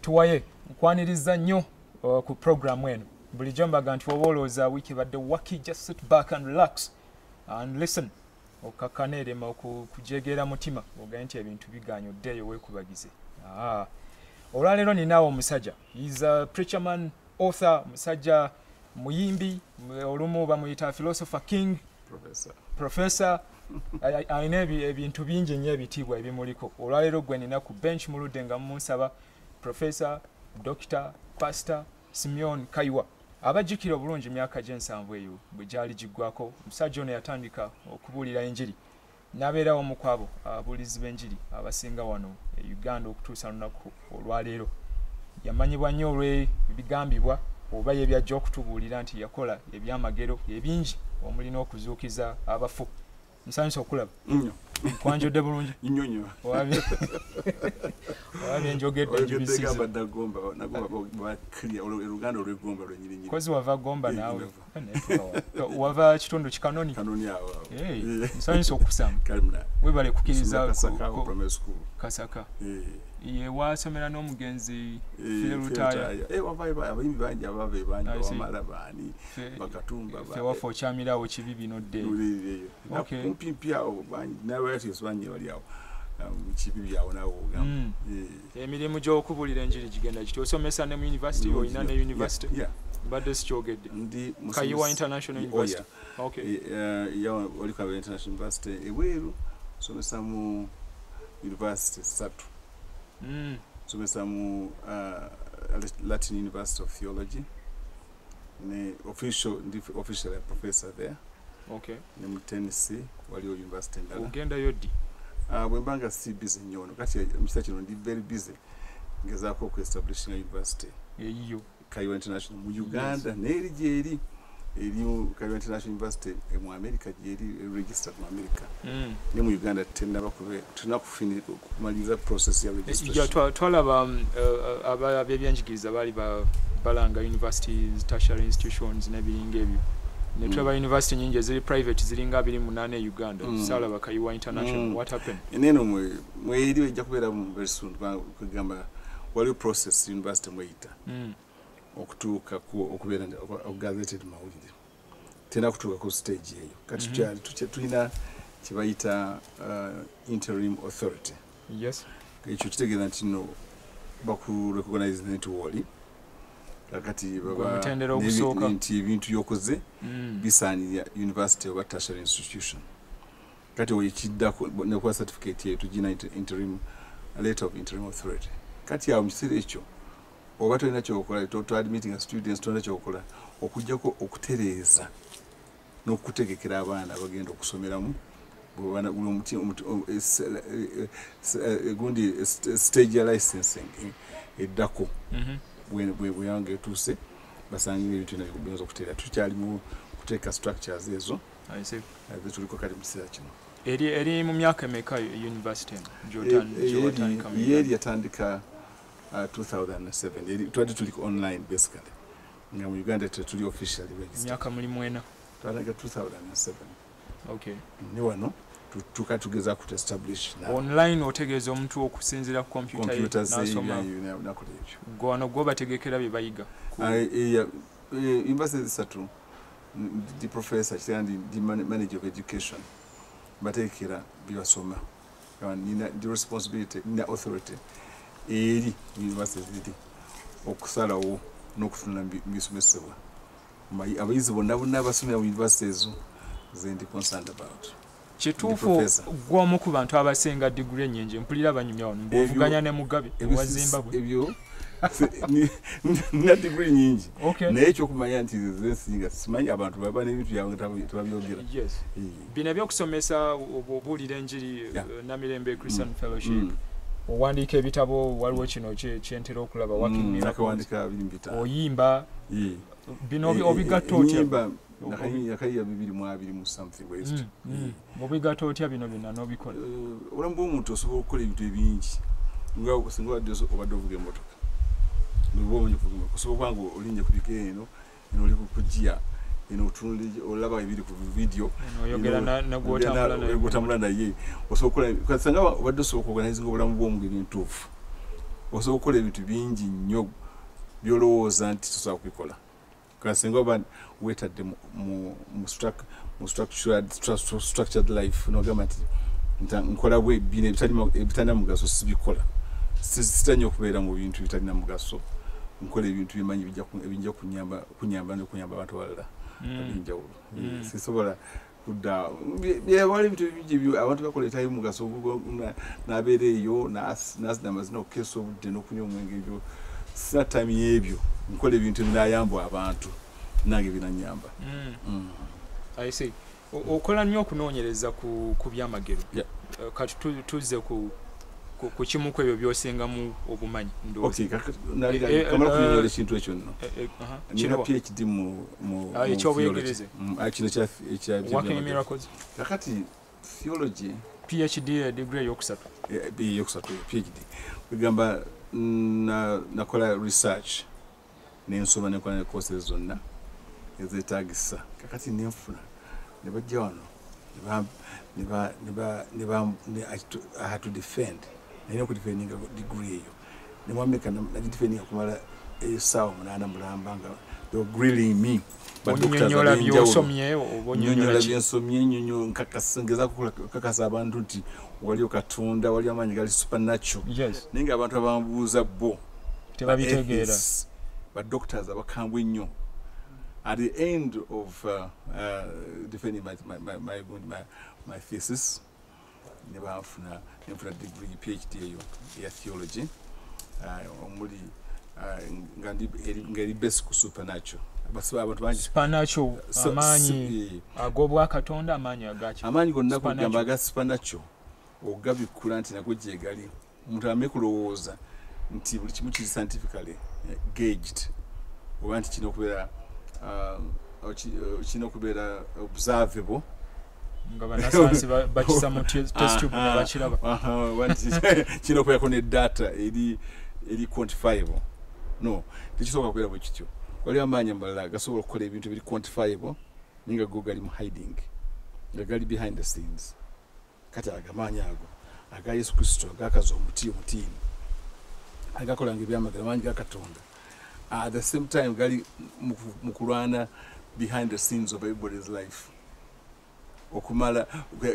Tuwaye nkwaniriza nnyo ku program eno. Bulijjo mbaga nti woba olowooza wiiki badde waki, just sit back and relax and listen. Okakaneerema okujegeera mutima ogaye nti ebintu biganyoddeeyo weekubagize. Olwaleero ninaawo omusajja. He's a preacherman, author, musajja muyimbi, olumu bamuyita philosopher king, professor. Ayina ebintu bingi nnyo ebitiibwa ebimuliko. Olwaleero gwe nina ku bench muludde nga munsaba Professor, Dr. Pastor Simeon Kayiwa. Abajjukira obulungi emyaka gy'ensanvu eyo bwe gyali giggwako, omusajja ono yatandika okubuulira enjiri. N'abeerawo mu kwabo ababuulizi b'enjiri abasinga wano e Uganda okutuusa lunaku olwaleero. Yamanyibwa nnyo olw'ebigambibwa oba yebyajja okutubuulira nti yakola ebyamagero ebingi omuli n'okuzuukiza abafu. Nsanyusa okulaba. Kwanjodde bulungi. Nnyo. Wabye njogedde njibisize. Oluganda olw'eggomba lwenyini. Kozi wava Gomba naawe. Wava kitundu kikanoni. Kanoni awo. Nsanyusa okusanga. Webale kukkiriza Kasaka. Ye wasomera n'omugenzi Filutaya. Abayimbi bangi abave bangi bamala baani bakatumba ba. Fe wafo kyamirawo kibi bino dde. Okay. Kumpi awo bangi n'abayatios bangi bali awo. Kibi byawo nawo ogamba. Emirimu gy'okubulira enjiri gigenda kityo osomesa ne mu university oyina ne university. Badde sikyogedde. Kayiwa International University. Okay. Oli Kayiwa International University eweeru somesa mu university 3. Somesa mu Latin University of Theology. Ne official professor there. Okay. Ne mu Tennessee waliwo university ndala. Ogenda yoddi. Bwe mbanga si busy nnyo kati emisita kino ndi very busy ngezaako ku-establish university. Eyiyo. Kayiwa International mu Uganda n'eri gyeri. Eri Kayiwa International University mu America gyeri registered mu America. Ne mu Uganda tunakufini kumaliza process ya registration. Twalaba ab'ebyenjigiriza baali balanga universities, tertiary institutions n'ebiringa ebyo. Netwaba university nyingi eziri private ziringa 28 e Uganda. Salaba Kayiwa International. What happened? Neno mweri ejja kubeera mu very soon kugamba waliwo process university mweyita. Okutuuka okubeera gazetted mawulire. Tena kutuuka ku stage eyo. Kati tulina kibayita interim authority. Yes. Ekyo kitegeeza nti no bakurecognize netwoli. Kakati baba nti ebintu yokoze bisaanira university oba tertiary institution. Kati wekiddako ne kwa certificate yetu gina interim letter of interim authority. Kati awo mukisere ekyo oba tolina kyokola to admitting students tolina kyokola okujjako okutereeza n'okutegekera abaana bagenda okusomeramu gundi stage licensing eddako bwe yange tuuse basangira ebintu nebyo okuteera tukyali mu kuteeka structures ezo. Tuliko kati mu kiseera kino. Eri mu myaka emeka university yeri yatandika 2007 twali tuli online basically nga mu Uganda tuli officially registered. Myaka muli mwena twalaga 2007. Okay. Ni wano tukatugeza ku establish na online otegeeza omuntu okusinzira ku computer nasoma gwano gwo bategekera bye bayiga. University zisatu the professor and the manager of education batekera byasoma nina the responsibility na authority eri university okusalawo n'okufuna bisomesebwa abayizi bonna abasomera mu universities zendi concerned about. Kituufu gw'omu ku bantu abasenga degree ennyingi mpulira banyumya wano mbuvuganya ne Mugabe wa Zimbabwe. Ebyo na degree nyingi. Naye ekyokumanya nti zesinga simanyi abantu baba n'ebintu byabwe tebabyogera. Yes. Bino ebyokusomesa obuulira enjiri Namirembe Christian Fellowship. Owandiika ebitabo waliwo kino kyentera okulaba Working Miracles. Oyimba. Bino obigatta otya? Yakaiya 2020 something ways. Obigatta otya bino byonna n'obikola? Obulamu bw'omuntu osobola okukola ebintu ebingi. Nga okusinga obadde ovuga emmotoka. Osobola kubanga olinnya ku bike eno oli kukugiya otunulira olaba ebiri ku video oyogera n'gwotambula naye osobola kusanga obadde osobola okuorganizinga obulamu bw'omu ngeri entuufu osobola okukola ebintu bingi nnyo byolowooza nti tosobola kubikola kasinga oba weetadde mu structured life nogamba nti nkola bwe bino ebitalina mugaso sibikola sitanya okubeera mu bintu bitalina mugaso nkola ebintu bimanyi ebijja kunyamba n'okuyamba abantu balala ab'enjawulo sisobola kudda wali ebintu bingi abantu bakola ebitali mugaso n'abeera eyo n'amazina okukeesa obudde n'okunywa omwenge ebyo sina time y'ebyo nkola ebintu ebinayamba abantu nange binanyamba. I see. Okola nnyo okunoonyereza ku byamagero kati tuzze ku kimu ku ebyo by'osengamu obumanyi ndowooza. Kamala kunyonyola ekintu ekyo nno nina PhD mu ekyobuyigirize Working Miracles kakati theology PhD degree eyokusatu PhD kugamba nakola research nensoma nekola ne courses zonna ezeetaagisa kakati nenfuna ne bajja wano I had to defend nina okudefendinga degree eyo nemwameka nagidefendinga kumala essaawa 8 mulamba nga they were grilling me onyonyola byosomye onyonyola byensomye nyonyo nkakasengeza kukakasa abantu nti waliyo Katonda waliyo amaanyi gali supernatural ninga abantu abambuuza bo tebabitegeera but doctors abakambwe nnyo at the end of defending my thesis nebafuna degree PhD eyo ya theology omuli ngari basic ku supernatural abasiba abantu bangi supernatural amaanyi agobwa Katonda amaanyi agachi amaanyi gonna kugamba aga supernatural ogabikula nti nago gye gali omuntu amekulowooza nti buli kimu kiri scientifically gauged oba nti kino okubeera observable nga banasayansi bakisa mu test tube ne bakiraba kino okubeerako ne data eri quantifiable no tekisoboka kubeera bwe kityo waliwo amaanyi amalala gasobola okukola ebintu ebiri quantifiable ninga go gali mu hiding nga gali behind the scenes kati agamaanyi ago aga Yesu Kristo agakaza omutiini agakolanga ebyamagero amaanyi ga Katonda at the same time gali mu kulwana behind the scenes of everybody's life okumala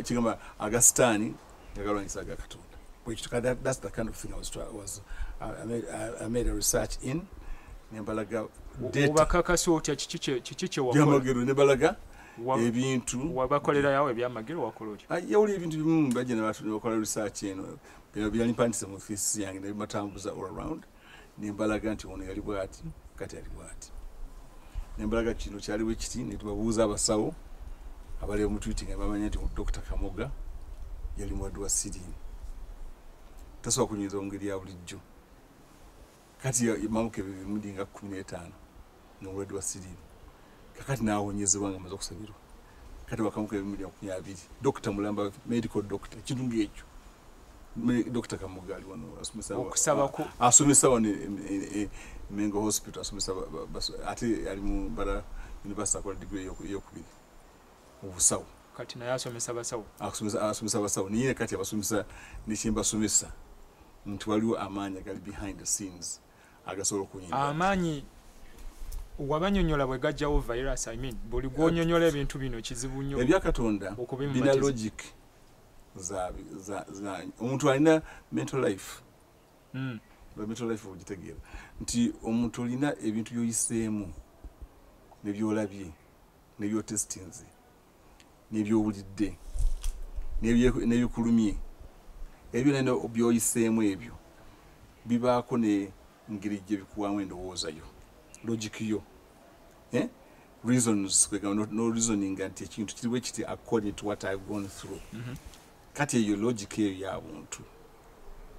kigamba agasitaani agalwanyisa aga Katonda that's the kind of thing I made a research in nembalaga ubakakasi otya kiki byamagero nebalaga ebintu wabakolera yawe byamagero wakoloti yawuli ebintu bimu bajja nebakola research eno bino byali mpandise mu thesis yange nebimatambuza all around nembalaga nti ono yali bwati kati yali bwati nembalaga kino kyaliwo ekiti netubabuuza abasawo abali mu tweeting abamanya nti Dr. Kamoga yali mulwadde wa siriimu tasobola kunyinza omungeri ya bulijjo kati mamuke bimudinga 15 n'omulwadde wa siriimu kakati naawonyezebwa nga amaze okusabirwa kati wakamuka bimudinga 20 Dr. Mulamba medical doctor kirungi ekyo Dr. Kamoga ali wano asomesa wano Mengo Hospital asomesa ate ali mu Bala University akola degree eyokubiri obusawo kati naye asomesa basawo asomesa basawo niye kati abasomesa nekimbasomesa nti waliwo amaanyi agali behind the scenes agasobola okunyinga amaanyi wabanyonyola bwe gajjawo virus buli gwonyonyola ebintu bino kizibu nnyo ebya Katonda bina logic za omuntu alina mental life mental life ogitegeera nti omuntu olina ebintu byoyiseemu nebyolabye nebyotestinze nebyowulidde nebyokulumye ebyo nene byoyiseemu ebyo bibaako ne ngeri gye bikuwamu endowooza yo logic yo reasons no reasoning nti ekintu kiriwe kiti according to what I've gone through kati eyo logic eyo y'abuntu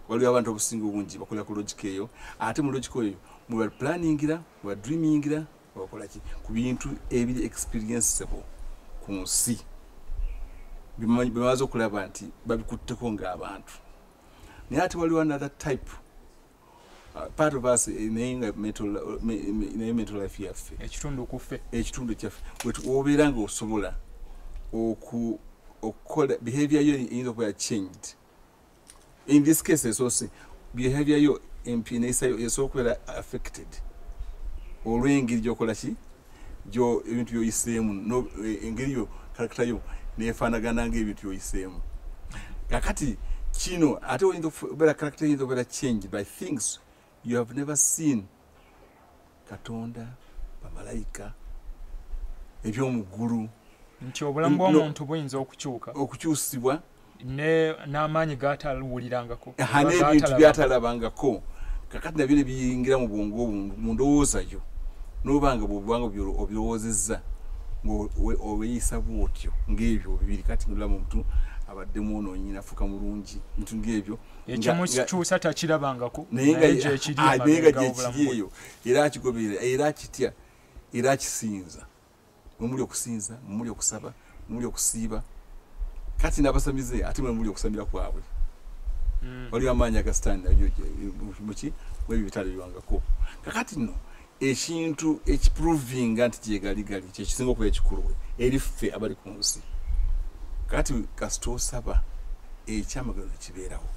waliwo abantu obusinga obungi bakola ku logic eyo ate mu logic eyo muba planningira muba dreamingira bakola ki ku bintu ebiri experienceable ku nsi bimaze okulaba nti babikutteko ng'abantu naye ate waliwo another type part of us inayinga mental life yaffe ekitundu kyaffe obeera nga osobola okukola behavior yo eyinza okuba changed in this case also behavior yo MP nesokubeera affected olw'engeri gyokola ki gyo ebintu byoyiseemu engeri yo karakita yo nefaanagana ng'ebintu byoyiseemu kakati kino ate oyinza okubeera karakita yinza okubeera changed by things you have never seen Katonda bamalayika ebyomuggulu nti obulamu bw'omuntu buyinza okukyusibwa n'amaanyi g'atawulirangako n'ebintu by'atalabangako kakati nabyo ne biyingira mu bwongo mu ndowooza yo n'obanga bw'obwanga obirowoozezza ng'oweeyisa bw'otyo ng'ebyo bibiri kati nolamu omuntu abadde mwonoonyi nafuuka mulungi bintu ng'ebyo ekimukyusa takirabangako naye nga gyekiri eyo era akigoberera era akitya era akisinza mumuli okusinza mumuli okusaba mumuli okusiiba kati n'abasamize ate muli okusamira kwabwe waliwo amaanyi agasitani muki mwebyo bitalabibwangako kakati nno ekintu ekiprovinga nti gyegaligali kyekisinga okuba ekikulu eri ffe abali ku nsi kati kasita osaba ekyamagalo nekibeerawo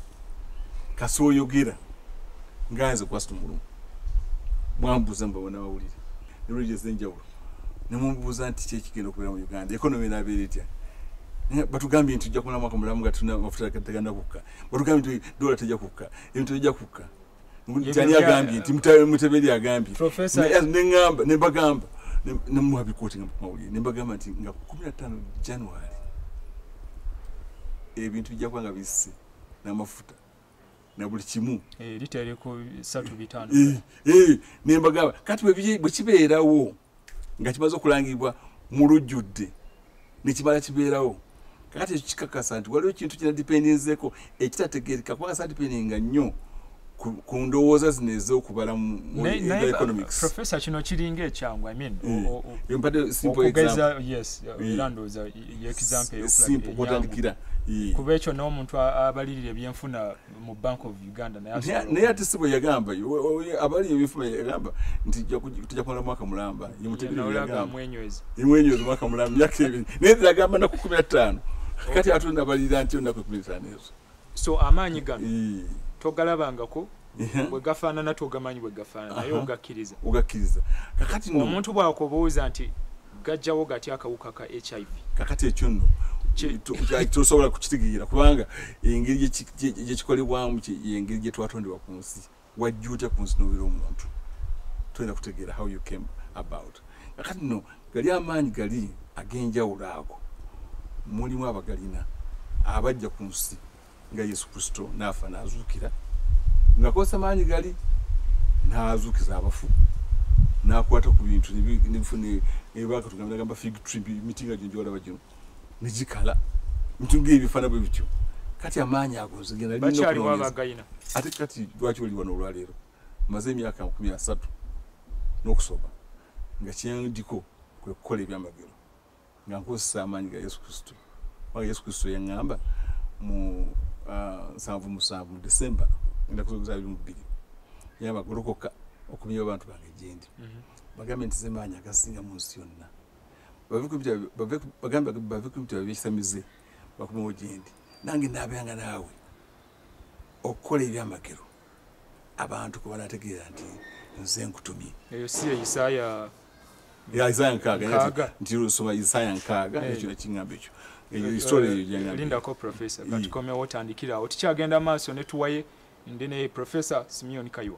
kasi oyogera nganze kwasita omulumu mwambuuza mubabona bawulire nerwegyo ez'enjawulo nemumubuuza nti kyekigenda okubeera mu Uganda ekonomi enabeera etya batugambye nti tujja kubona mwaka mulamu nga tulina amafuta tegenda kukka batugambye nti dola tejja kukka ebintu tejja kukka Tani agambye nti Mutebeli agambye neŋŋamba ne mbagamba ne muha bikooti nga mawulire ne mbagamba nti nga 15 January ebintu bijja kuba nga bisse n'amafuta na buli kimu litereko 3-5 ne mbagamba kati bwe kibeerawo nga kimaze okulangibwa mu lujjudde ne kibala kibeerawo kakati ekyo kikakasa nti waliwo ekintu kinadipendinzeeko ekitategeereka kubanga sadipendinga nnyo ku ndowooza zino ez'okubala mu economics. Professor kino kiringa ekyangu mpadde simple example. Yes, era ndowooza example simple kwotandikira kuba ekyo n'omuntu abalirira ebyenfuna mu Bank of Uganda naye ate si bwe yagamba abalirira ebyenfuna yagamba nti tujja kukola mwaka mulamba mwenywezi mwaka mulamba myaka ebiri naye yagamba naku 15 kati atonda abalirira nti onaku 15 ezo so amaanyi gano togalabangako bwe gafaanana togamanyi bwe gafaanana naye ogakkiriza kakati no omuntu bw'akubuuza nti gajjawo gatya akawuka ka HIV kakati ekyo nno tosobola kukitegeera kubanga engeri gyekikolebwamu engeri gye twatondebwa ku nsi wajjuuta ku nsi n'obeera omuntu tolina kutegeera how you came about kakati no gali amaanyi gali ag'enjawulo ago mulimu abagalina abajja ku nsi nga Yesu Kristo nafa n'azuukira ngakosa maanyi gali n'azuukiza abafu n'akwata ku bintu nebaka tugamba fig tree mitinga gy'olaba gino negikala ntunga ebifana bwe bityo kati amaanyi ago zigenda bakyaliwo abagayina ate kati lwaki oli wano olwaleero maze emyaka 13 n'okusoma nga kyendiko kwe kukola ebyamagero nga nkozesa amaanyi ga Yesu Kristo wanga Yesu Kristo yaŋŋamba mu 7 December nda kuzoza 2002 yaba golokoka okumya abantu bange gyendi bagambe nti zemaanya agasinga mu nsi yonna bagambe bavikumita babisamize bakumawo gyendi nange ndabeanga naawe okukola ebyamagero abantu kuba nategeera nti nze nkutumye eyo si Isaya nkaaga nti osoma Isaya nkaaga ekyo nekiŋŋamba ekyo Linda ko professor katukomya wotandikira otikyagenda maaso ne Tuwaye ndi ne Professor Simeon Kayiwa.